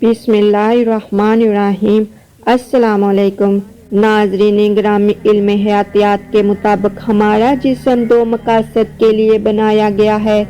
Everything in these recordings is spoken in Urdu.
بسم اللہ الرحمن الرحیم۔ السلام علیکم ناظرین گرامی، علم حیاتیات کے مطابق ہمارا جسم دو مقاصد کے لیے بنایا گیا ہے۔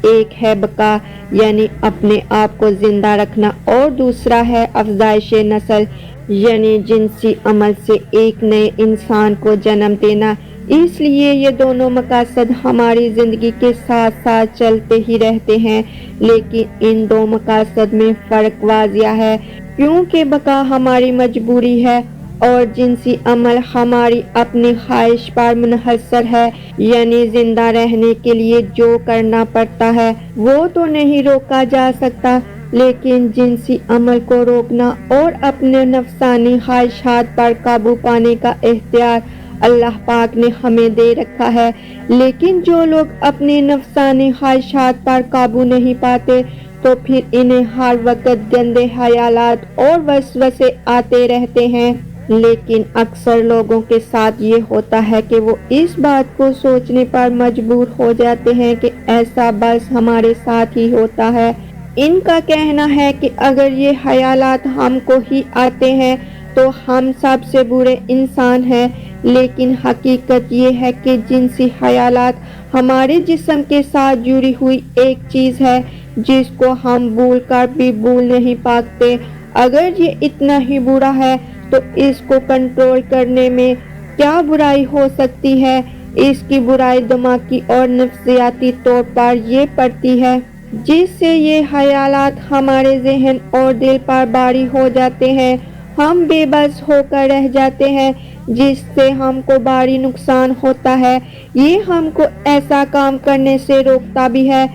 ایک ہے بقا یعنی اپنے آپ کو زندہ رکھنا، اور دوسرا ہے افزائش نسل یعنی جنسی عمل سے ایک نئے انسان کو جنم دینا۔ اس لیے یہ دونوں مقاصد ہماری زندگی کے ساتھ ساتھ چلتے ہی رہتے ہیں، لیکن ان دو مقاصد میں فرق واضح ہے، کیونکہ بقا ہماری مجبوری ہے اور جنسی عمل ہماری اپنی خواہش پر منحصر ہے، یعنی زندہ رہنے کے لیے جو کرنا پڑتا ہے وہ تو نہیں روکا جا سکتا، لیکن جنسی عمل کو روکنا اور اپنے نفسانی خواہشات پر قابو پانے کا اختیار اللہ پاک نے ہمیں دے رکھا ہے۔ لیکن جو لوگ اپنی نفسانی خواہشات پر قابو نہیں پاتے تو پھر انہیں ہر وقت گندے خیالات اور وسوسے آتے رہتے ہیں۔ لیکن اکثر لوگوں کے ساتھ یہ ہوتا ہے کہ وہ اس بات کو سوچنے پر مجبور ہو جاتے ہیں کہ ایسا بس ہمارے ساتھ ہی ہوتا ہے۔ ان کا کہنا ہے کہ اگر یہ خیالات ہم کو ہی آتے ہیں تو ہم سب سے برے انسان ہیں، لیکن حقیقت یہ ہے کہ جنسی خیالات ہمارے جسم کے ساتھ جڑی ہوئی ایک چیز ہے جس کو ہم بھول کر بھی بھول نہیں پاتے۔ اگر یہ اتنا ہی برا ہے تو اس کو کنٹرول کرنے میں کیا برائی ہو سکتی ہے؟ اس کی برائی دماغی اور نفسیاتی طور پر یہ پڑتی ہے، جس سے یہ خیالات ہمارے ذہن اور دل پر باری ہو جاتے ہیں، ہم بے بس ہو کر رہ جاتے ہیں، جس سے ہم کو بھاری نقصان ہوتا ہے۔ یہ ہم کو ایسا کام کرنے سے روکتا بھی ہے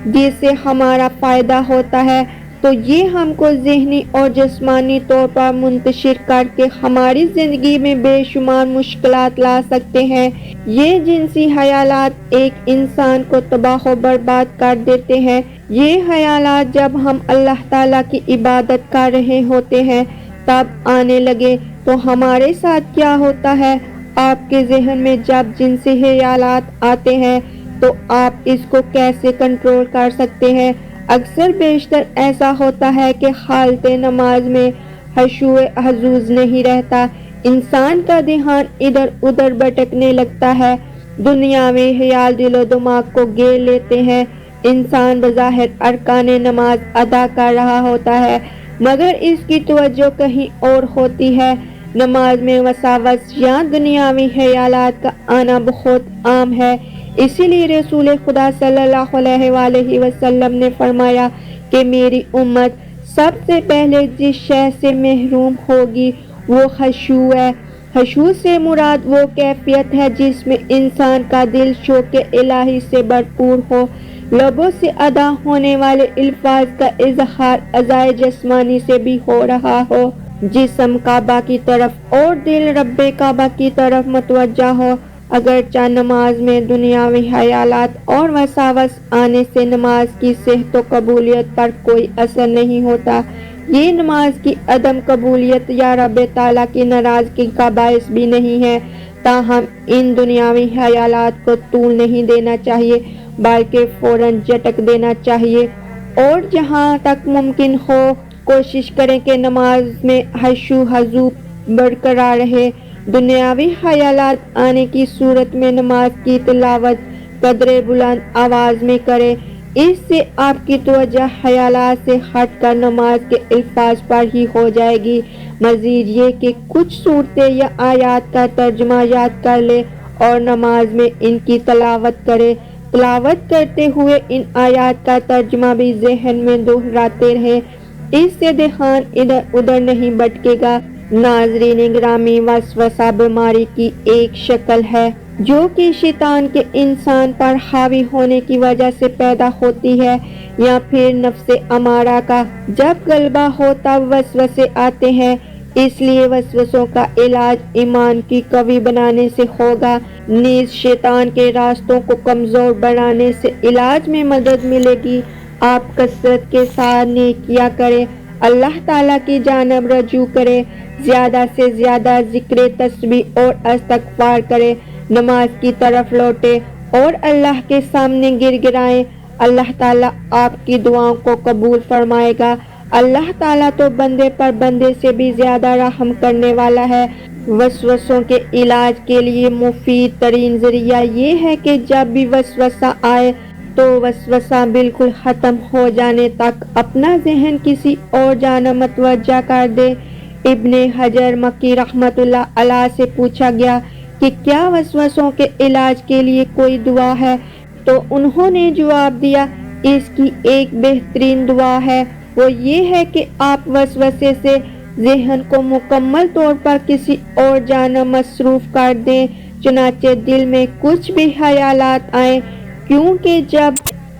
جس سے ہمارا فائدہ ہوتا ہے، تو یہ ہم کو ذہنی اور جسمانی طور پر منتشر کر کے ہماری زندگی میں بے شمار مشکلات لا سکتے ہیں۔ یہ جنسی خیالات ایک انسان کو تباہ و برباد کر دیتے ہیں۔ یہ خیالات جب ہم اللہ تعالیٰ کی عبادت کر رہے ہوتے ہیں تب آنے لگے تو ہمارے ساتھ کیا ہوتا ہے؟ آپ کے ذہن میں جب جنسی خیالات آتے ہیں تو آپ اس کو کیسے کنٹرول کر سکتے ہیں؟ اکثر بیشتر ایسا ہوتا ہے کہ حالت نماز میں خشوع حضور نہیں رہتا، انسان کا دھیان ادھر ادھر بھٹکنے لگتا ہے، دنیاوی خیال دل و دماغ کو گھیر لیتے ہیں۔ انسان بظاہر ارکان نماز ادا کر رہا ہوتا ہے مگر اس کی توجہ کہیں اور ہوتی ہے۔ نماز میں وسواس یا دنیاوی خیالات کا آنا بہت عام ہے، اسی لیے رسول خدا صلی اللہ علیہ وآلہ وسلم نے فرمایا کہ میری امت سب سے پہلے جس شے سے محروم ہوگی وہ خشوع ہے۔ خشوع سے مراد وہ کیفیت ہے جس میں انسان کا دل شوق الہی سے بھرپور ہو، لبوں سے ادا ہونے والے الفاظ کا اظہار اعضائے جسمانی سے بھی ہو رہا ہو، جسم کعبہ کی طرف اور دل رب کعبہ کی طرف متوجہ ہو۔ اگرچہ نماز میں دنیاوی خیالات اور وسواس آنے سے نماز کی صحت و قبولیت پر کوئی اثر نہیں ہوتا، یہ نماز کی عدم قبولیت یا رب تعالیٰ کی ناراضگی کا باعث بھی نہیں ہے، تاہم ان دنیاوی خیالات کو طول نہیں دینا چاہیے بلکہ فوراً جھٹک دینا چاہیے، اور جہاں تک ممکن ہو کوشش کریں کہ نماز میں خشوع حضور برقرار رہے۔ دنیاوی خیالات آنے کی صورت میں نماز کی تلاوت قدر بلند آواز میں کریں، اس سے آپ کی توجہ خیالات سے ہٹ کر نماز کے الفاظ پر ہی ہو جائے گی۔ مزید یہ کہ کچھ صورتیں یا آیات کا ترجمہ یاد کر لیں اور نماز میں ان کی تلاوت کریں، تلاوت کرتے ہوئے ان آیات کا ترجمہ بھی ذہن میں دہراتے رہیں، اس سے دھیان ادھر ادھر نہیں بھٹکے گا۔ ناظرین گرامی، وسوسہ بیماری کی ایک شکل ہے جو کہ شیطان کے انسان پر حاوی ہونے کی وجہ سے پیدا ہوتی ہے، یا پھر نفس امارہ کا جب غلبہ ہو تب وسوسے آتے ہیں۔ اس لیے وسوسوں کا علاج ایمان کی قوی بنانے سے ہوگا، نیز شیطان کے راستوں کو کمزور بنانے سے علاج میں مدد ملے گی۔ آپ کثرت کے ساتھ نیکیاں کریں، اللہ تعالیٰ کی جانب رجوع کریں، زیادہ سے زیادہ ذکر تسبیح اور استغفار کریں، نماز کی طرف لوٹیں اور اللہ کے سامنے گر گرائیں، اللہ تعالیٰ آپ کی دعاؤں کو قبول فرمائے گا۔ اللہ تعالیٰ تو بندے پر بندے سے بھی زیادہ رحم کرنے والا ہے۔ وسوسوں کے علاج کے لیے مفید ترین ذریعہ یہ ہے کہ جب بھی وسوسہ آئے تو وسوسہ بالکل ختم ہو جانے تک اپنا ذہن کسی اور جانب متوجہ کر دے۔ ابن حجر مکی رحمۃ اللہ علیہ سے پوچھا گیا کہ کیا وسوسوں کے علاج کے لیے کوئی دعا ہے، تو انہوں نے جواب دیا، اس کی ایک بہترین دعا ہے، وہ یہ ہے کہ آپ وسوسے سے ذہن کو مکمل طور پر کسی اور جانب مصروف کر دیں۔ چنانچہ دل میں کچھ بھی خیالات آئیں، کیونکہ جب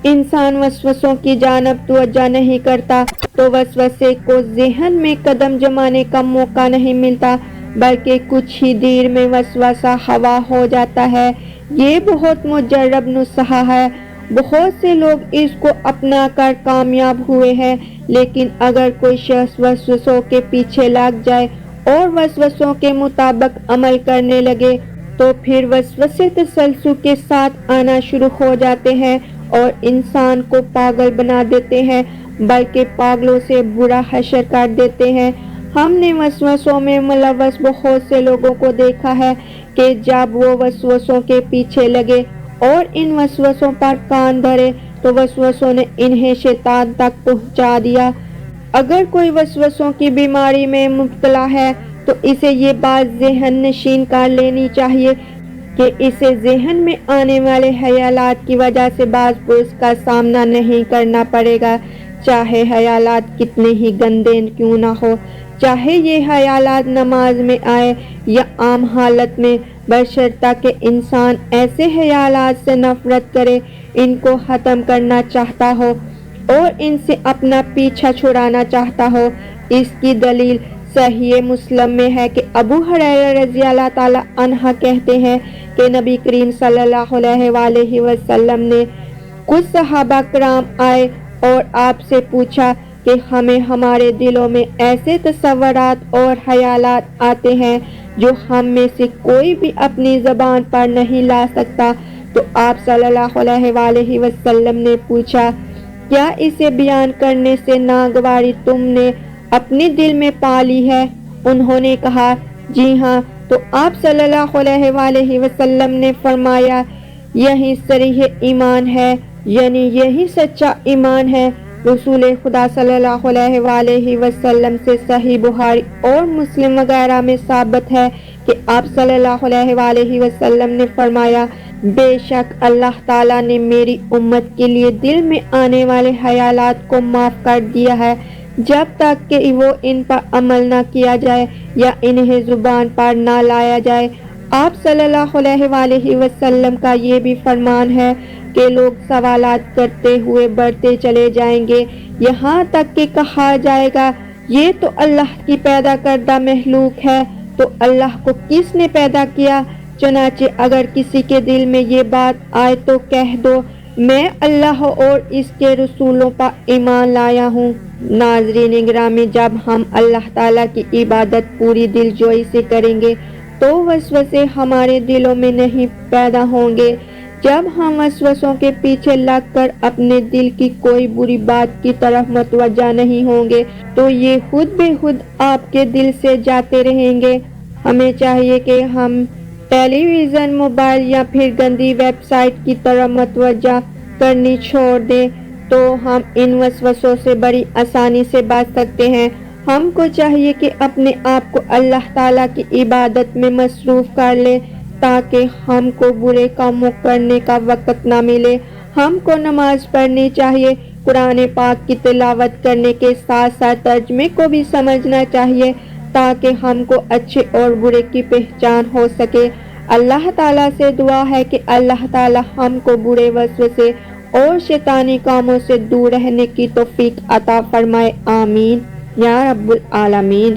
انسان وسوسوں کی جانب توجہ نہیں کرتا تو وسوسے کو ذہن میں قدم جمانے کا موقع نہیں ملتا، بلکہ کچھ ہی دیر میں وسوسہ ہوا ہو جاتا ہے۔ یہ بہت مجرب نسخہ ہے، بہت سے لوگ اس کو اپنا کر کامیاب ہوئے ہیں، لیکن اگر کوئی شخص وسوسوں کے پیچھے لگ جائے اور وسوسوں کے مطابق عمل کرنے لگے تو پھر وسوسے تسلسل کے ساتھ آنا شروع ہو جاتے ہیں اور انسان کو پاگل بنا دیتے ہیں، بلکہ پاگلوں سے برا حشر کر دیتے ہیں۔ ہم نے وسوسوں میں ملوث بہت سے لوگوں کو دیکھا ہے کہ جب وہ وسوسوں کے پیچھے لگے اور ان وسوسوں پر کان دھرے تو وسوسوں نے انہیں شیطان تک پہنچا دیا۔ اگر کوئی وسوسوں کی بیماری میں مبتلا ہے تو اسے یہ بات ذہن نشین کر لینی چاہیے کہ اسے ذہن میں آنے والے خیالات کی وجہ سے بعض پرس کا سامنا نہیں کرنا پڑے گا، چاہے خیالات کتنے ہی گندے کیوں نہ ہو، چاہے یہ خیالات نماز میں آئے یا عام حالت میں، بشرطیکہ کہ انسان ایسے خیالات سے نفرت کرے، ان کو ختم کرنا چاہتا ہو اور ان سے اپنا پیچھا چھڑانا چاہتا ہو۔ اس کی دلیل صحیح مسلم میں ہے کہ ابو ہریرہ رضی اللہ تعالی عنہ کہتے ہیں کہ نبی کریم صلی اللہ علیہ وآلہ وسلم نے کچھ صحابہ کرام آئے اور آپ سے پوچھا کہ ہمیں ہمارے دلوں میں ایسے تصورات اور خیالات آتے ہیں جو ہم میں سے کوئی بھی اپنی زبان پر نہیں لا سکتا، تو آپ صلی اللہ علیہ وآلہ وسلم نے پوچھا، کیا اسے بیان کرنے سے ناگواری تم نے اپنے دل میں پا لی ہے؟ انہوں نے کہا، جی ہاں، تو آپ صلی اللہ علیہ وآلہ وسلم نے فرمایا، یہی صریح ایمان ہے، یعنی یہی سچا ایمان ہے۔ رسول خدا صلی اللہ علیہ وآلہ وسلم سے صحیح بخاری اور مسلم وغیرہ میں ثابت ہے کہ آپ صلی اللہ علیہ وآلہ وسلم نے فرمایا، بے شک اللہ تعالیٰ نے میری امت کے لیے دل میں آنے والے خیالات کو معاف کر دیا ہے، جب تک کہ وہ ان پر عمل نہ کیا جائے یا انہیں زبان پر نہ لایا جائے۔ آپ صلی اللہ علیہ وآلہ وسلم کا یہ بھی فرمان ہے کہ لوگ سوالات کرتے ہوئے بڑھتے چلے جائیں گے، یہاں تک کہ کہا جائے گا، یہ تو اللہ کی پیدا کردہ مخلوق ہے، تو اللہ کو کس نے پیدا کیا؟ چنانچہ اگر کسی کے دل میں یہ بات آئے تو کہہ دو، میں اللہ اور اس کے رسولوں پر ایمان لایا ہوں۔ ناظرین گرامی، جب ہم اللہ تعالیٰ کی عبادت پوری دل جوئی سے کریں گے تو وسوسے ہمارے دلوں میں نہیں پیدا ہوں گے۔ جب ہم وسوسوں کے پیچھے لگ کر اپنے دل کی کوئی بری بات کی طرف متوجہ نہیں ہوں گے تو یہ خود بے خود آپ کے دل سے جاتے رہیں گے۔ ہمیں چاہیے کہ ہم ٹیلی ویژن، موبائل یا پھر گندی ویب سائٹ کی طرف متوجہ کرنی چھوڑ دیں تو ہم ان وسوسوں سے بڑی آسانی سے بچ سکتے ہیں۔ ہم کو چاہیے کہ اپنے آپ کو اللہ تعالیٰ کی عبادت میں مصروف کر لیں تاکہ ہم کو برے کاموں کرنے کا وقت نہ ملے۔ ہم کو نماز پڑھنی چاہیے، قرآن پاک کی تلاوت کرنے کے ساتھ ساتھ ترجمے کو بھی سمجھنا چاہیے تاکہ ہم کو اچھے اور برے کی پہچان ہو سکے۔ اللہ تعالیٰ سے دعا ہے کہ اللہ تعالیٰ ہم کو برے وسوسے اور شیطانی کاموں سے دور رہنے کی توفیق عطا فرمائے، آمین یا رب العالمین۔